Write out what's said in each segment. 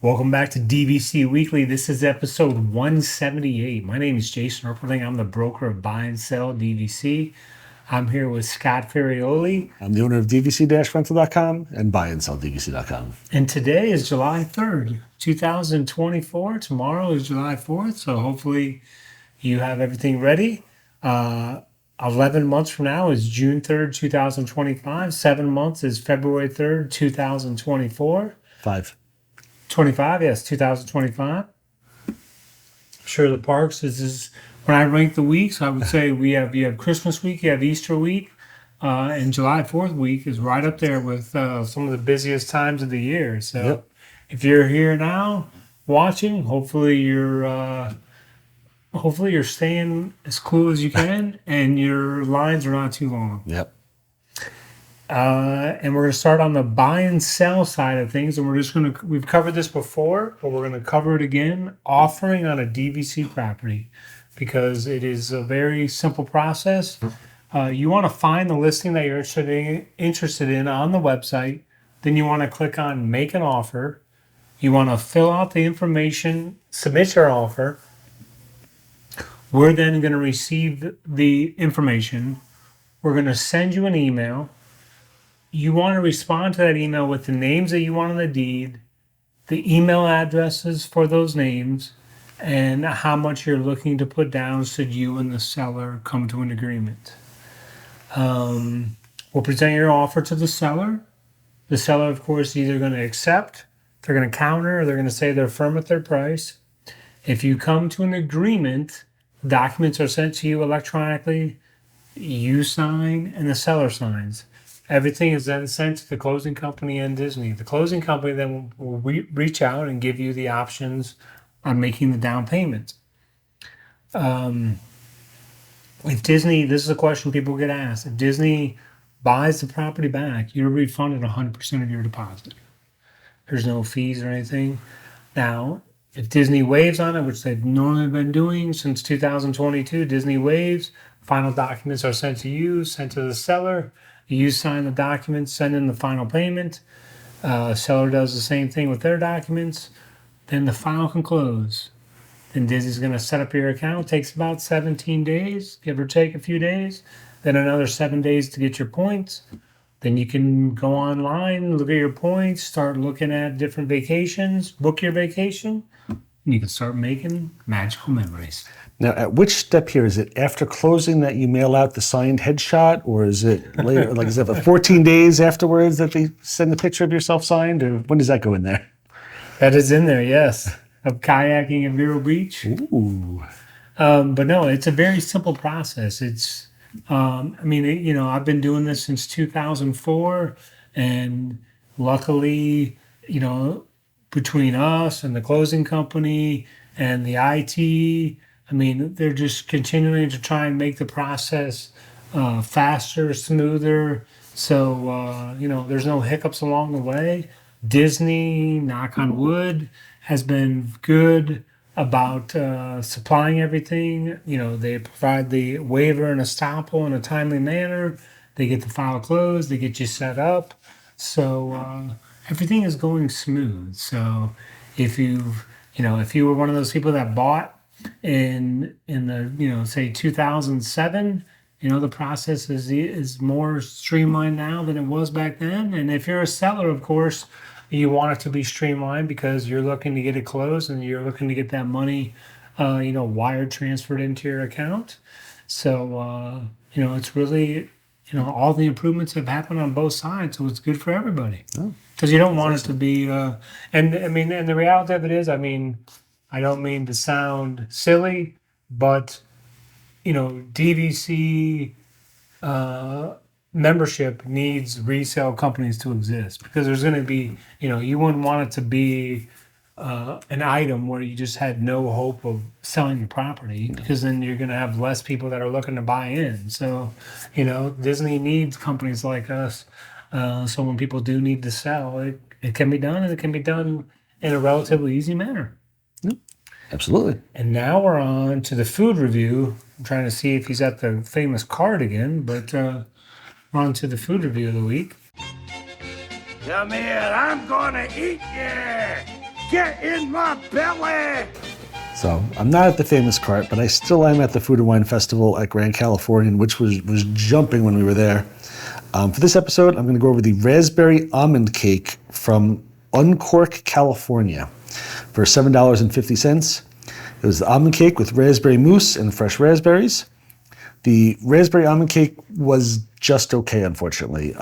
Welcome back to DVC Weekly. This is episode 178. My name is Jason Erpelding. I'm the broker of Buy and Sell DVC. I'm here with Scott Ferrioli. I'm the owner of DVC-Rental.com and Buy and Sell DVC.com. And today is July 3rd, 2024. Tomorrow is July 4th. So hopefully you have everything ready. 11 months from now is June 3rd, 2025. 7 months is February 3rd, 2024. 25, yes, 2025. Sure, the parks. This is when I rank the weeks. I would say you have Christmas week, you have Easter week, and July 4th week is right up there with some of the busiest times of the year. So, If you're here now watching, hopefully you're staying as cool as you can, and your lines are not too long. Yep. And we're going to start on the buy and sell side of things. And we've covered this before, but we're going to cover it again, offering on a DVC property, because it is a very simple process. You want to find the listing that you're interested in on the website. Then you want to click on make an offer. You want to fill out the information, submit your offer. We're then going to receive the information. We're going to send you an email. You want to respond to that email with the names that you want on the deed, the email addresses for those names, and how much you're looking to put down should you and the seller come to an agreement. We'll present your offer to the seller. The seller, of course, is either going to accept, they're going to counter, or they're going to say they're firm at their price. If you come to an agreement, documents are sent to you electronically, you sign, and the seller signs. Everything is then sent to the closing company and Disney. The closing company then will reach out and give you the options on making the down payment. If Disney, this is a question people get asked, if Disney buys the property back, you're refunded 100% of your deposit. There's no fees or anything. Now, if Disney waives on it, which they've normally been doing since 2022, Disney waives, final documents are sent to you, sent to the seller. You sign the documents, send in the final payment. Seller does the same thing with their documents. Then the file can close. Then Disney's going to set up your account. It takes about 17 days, give or take a few days. Then another 7 days to get your points. Then you can go online, look at your points, start looking at different vacations, book your vacation, and you can start making magical memories. Now, at which step here? Is it after closing that you mail out the signed headshot, or is it later? Like, is it 14 days afterwards that they send a picture of yourself signed, or when does that go in there? That is in there, yes. Of kayaking at Vero Beach. Ooh. But no, it's a very simple process. It's, I've been doing this since 2004, and luckily, between us and the closing company and the IT, they're just continuing to try and make the process faster, smoother. So, there's no hiccups along the way. Disney, knock on wood, has been good about supplying everything. They provide the waiver and estoppel in a timely manner. They get the file closed. They get you set up. So everything is going smooth. So if you were one of those people that bought in the say 2007, the process is more streamlined now than it was back then. And if you're a seller, of course, you want it to be streamlined because you're looking to get it closed and you're looking to get that money wire transferred into your account. So it's really all the improvements have happened on both sides, so it's good for everybody. Because you don't want it to be and the reality of it is, I don't mean to sound silly, but DVC membership needs resale companies to exist, because there's going to be, you wouldn't want it to be an item where you just had no hope of selling your property, because then you're going to have less people that are looking to buy in. So, Disney needs companies like us. So when people do need to sell, it can be done, and it can be done in a relatively easy manner. Absolutely. And now we're on to the food review. I'm trying to see if he's at the famous card again, but we're on to the food review of the week. Come here, I'm gonna eat you! Get in my belly! So I'm not at the famous cart, but I still am at the Food and Wine Festival at Grand Californian, which was jumping when we were there. For this episode, I'm going to go over the Raspberry Almond Cake from Uncork, California for $7.50. It was the almond cake with raspberry mousse and fresh raspberries. The raspberry almond cake was just okay, unfortunately.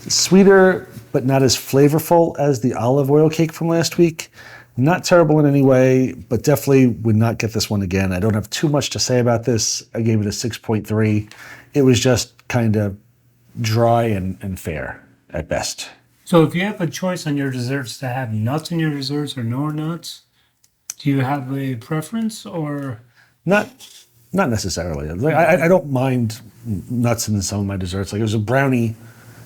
Sweeter, but not as flavorful as the olive oil cake from last week. Not terrible in any way, but definitely would not get this one again. I don't have too much to say about this. I gave it a 6.3. It was just kind of dry and fair at best. So if you have a choice on your desserts to have nuts in your desserts or no nuts, do you have a preference or? Not necessarily. Like, I don't mind nuts in some of my desserts. Like, it was a brownie.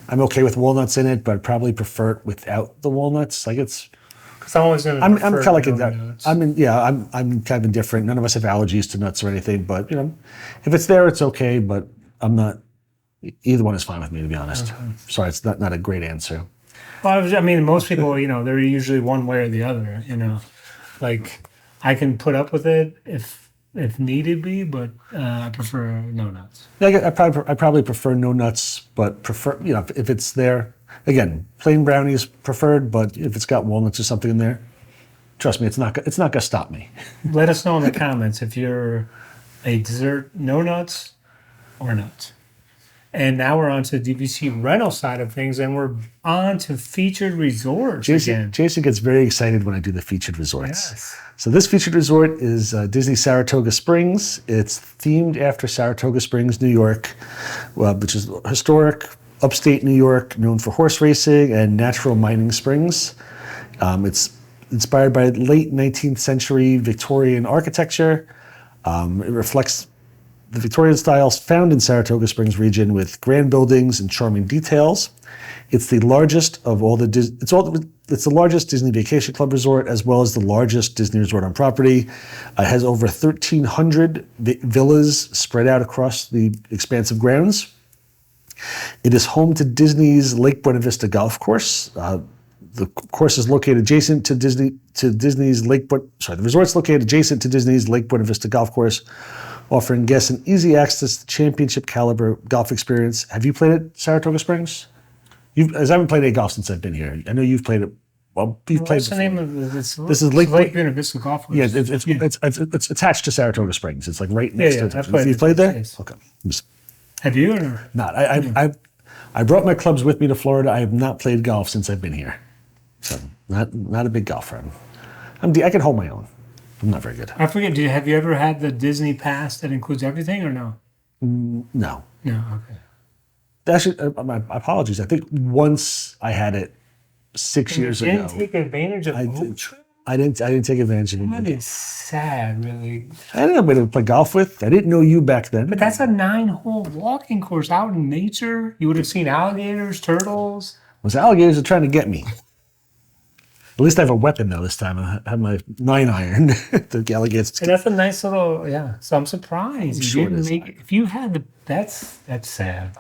I'm okay with walnuts in it, but I'd probably prefer it without the walnuts. Like, it's. Because I'm always going to. I'm kind of like nuts. I'm kind of indifferent. None of us have allergies to nuts or anything, but if it's there, it's okay. But I'm not. Either one is fine with me, to be honest. Okay. Sorry, it's not a great answer. Well, I mean, most people, they're usually one way or the other. Like I can put up with it if needed be, but I prefer no nuts. Yeah, I probably prefer no nuts, but prefer if it's there. Again, plain brownie is preferred, but if it's got walnuts or something in there, trust me, it's not gonna stop me. Let us know in the comments if you're a dessert no nuts or nuts. And now we're on to the DVC rental side of things, and we're on to featured resorts again. Jason gets very excited when I do the featured resorts. Yes. So this featured resort is Disney Saratoga Springs. It's themed after Saratoga Springs, New York, which is historic, upstate New York, known for horse racing and natural mining springs. It's inspired by late 19th century Victorian architecture. It reflects the Victorian styles found in Saratoga Springs region with grand buildings and charming details. It's the largest of all the it's the largest Disney Vacation Club resort, as well as the largest Disney resort on property. It has over 1,300 villas spread out across the expansive grounds. It is home to Disney's Lake Buena Vista Golf Course. The course is located adjacent to Disney's Lake. The resort's located adjacent to Disney's Lake Buena Vista Golf Course, offering guests an easy access to championship caliber golf experience. Have you played at Saratoga Springs? As I haven't played any golf since I've been here. I know you've played it. Well, you've played. What's the name of this? This is Lake Buena Vista Golf Course. Yeah, it's attached to Saratoga Springs. It's like right next to it. Have you played there? Yes. Okay. Have you or not? I brought my clubs with me to Florida. I have not played golf since I've been here, so not a big golf fan. I can hold my own. I'm not very good. I forget. Have you ever had the Disney Pass that includes everything or no? No. No. Okay. Actually, my apologies. I think once I had it 6 years ago. You didn't take advantage of boat trip? I didn't take advantage of it. That is sad, really. I didn't know anybody to play golf with. I didn't know you back then. But that's a 9-hole walking course out in nature. You would have seen alligators, turtles. Those alligators are trying to get me. At least I have a weapon though this time. I have my 9-iron. The alligators. And that's a nice little, yeah. So I'm surprised you didn't make it. If you had that's sad.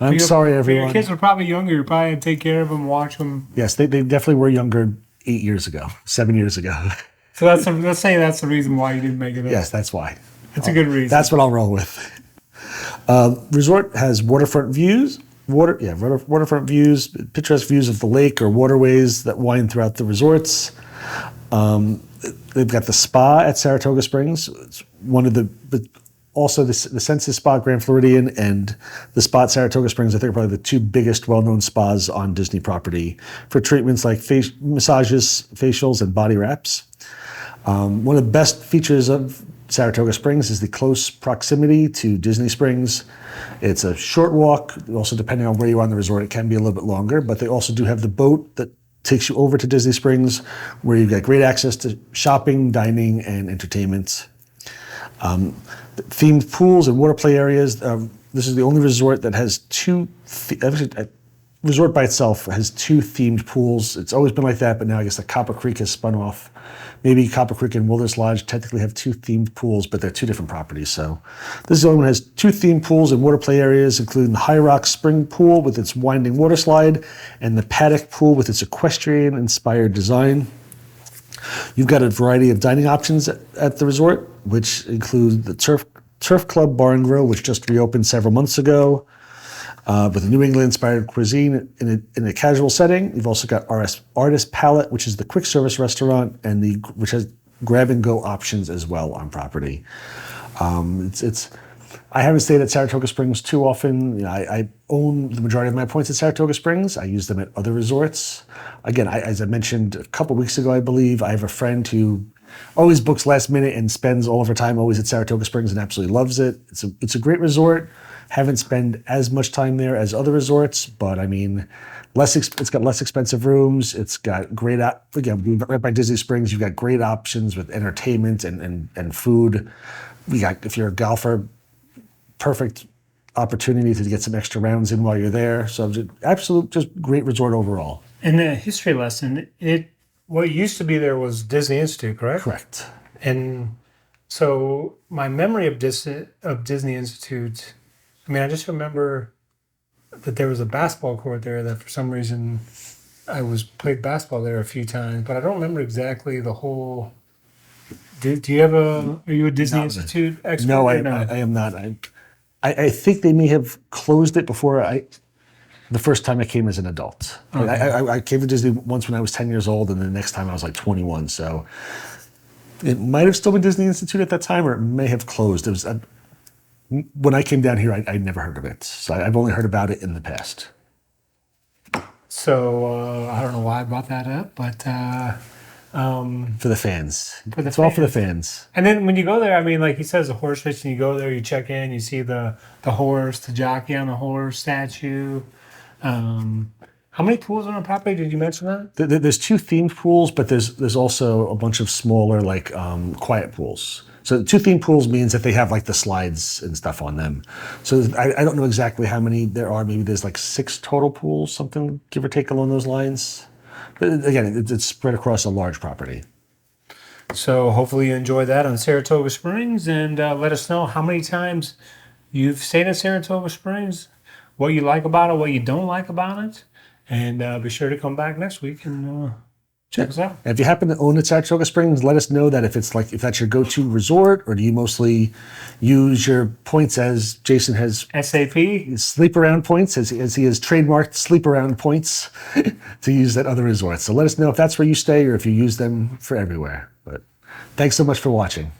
I'm sorry, everyone. Your kids were probably younger. You probably had to take care of them, watch them. Yes, they definitely were younger 8 years ago, 7 years ago. So let's say that's the reason why you didn't make it. Yes, that's why. It's a good reason. That's what I'll roll with. Resort has waterfront views. Waterfront views, picturesque views of the lake or waterways that wind throughout the resorts. They've got the spa at Saratoga Springs. It's one of also the Senses Spa Grand Floridian and the spa at Saratoga Springs, I think, are probably the two biggest well-known spas on Disney property for treatments like massages, facials, and body wraps. One of the best features of Saratoga Springs is the close proximity to Disney Springs. It's a short walk. Also, depending on where you are on the resort, it can be a little bit longer, but they also do have the boat that takes you over to Disney Springs, where you've got great access to shopping, dining, and entertainment. Themed pools and water play areas. This is the only resort that has resort by itself has two themed pools. It's always been like that, but now I guess the Copper Creek has spun off Maybe Copper Creek and Wilderness Lodge technically have 2 themed pools, but they're 2 different properties. So this is the only one that has 2 themed pools and water play areas, including the High Rock Spring Pool with its winding water slide and the Paddock Pool with its equestrian-inspired design. You've got a variety of dining options at the resort, which include the Turf Club Bar and Grill, which just reopened several months ago, with a New England-inspired cuisine in a casual setting. You've also got Artist Palette, which is the quick service restaurant, and which has grab-and-go options as well on property. I haven't stayed at Saratoga Springs too often. You know, I own the majority of my points at Saratoga Springs. I use them at other resorts. Again, as I mentioned a couple weeks ago, I believe, I have a friend who always books last minute and spends all of her time always at Saratoga Springs and absolutely loves it. It's a great resort. Haven't spent as much time there as other resorts, but I mean, it's got less expensive rooms. It's got great, again, right by Disney Springs, you've got great options with entertainment and food. If you're a golfer, perfect opportunity to get some extra rounds in while you're there. So just great resort overall. In the history lesson, what used to be there was Disney Institute, correct? Correct. And so my memory of Disney Institute, I mean, I just remember that there was a basketball court there that for some reason I played basketball there a few times, but I don't remember exactly the whole. Are you a Disney Institute expert? No, I am not. I think they may have closed it before the first time I came as an adult. Okay. I came to Disney once when I was 10 years old, and the next time I was like 21. So it might have still been Disney Institute at that time, or it may have closed. It was when I came down here, I never heard of it. So I've only heard about it in the past. So I don't know why I brought that up, but for the fans. It's all for the fans. And then when you go there, I mean, like he says, the horse race, and you go there, you check in, you see the horse, the jockey on the horse statue. How many pools on the property? Did you mention that? There's 2 themed pools, but there's also a bunch of smaller, like quiet pools. So 2 themed pools means that they have like the slides and stuff on them. So I don't know exactly how many there are. Maybe there's like 6 total pools, something give or take along those lines. But again, it's spread across a large property. So hopefully you enjoy that on Saratoga Springs, and let us know how many times you've stayed at Saratoga Springs, what you like about it, what you don't like about it, and be sure to come back next week and check us out. And if you happen to own at Saratoga Springs, let us know that if that's your go-to resort, or do you mostly use your points as Jason has SAP sleep around points, as he has trademarked sleep around points to use at other resorts. So let us know if that's where you stay or if you use them for everywhere. But thanks so much for watching.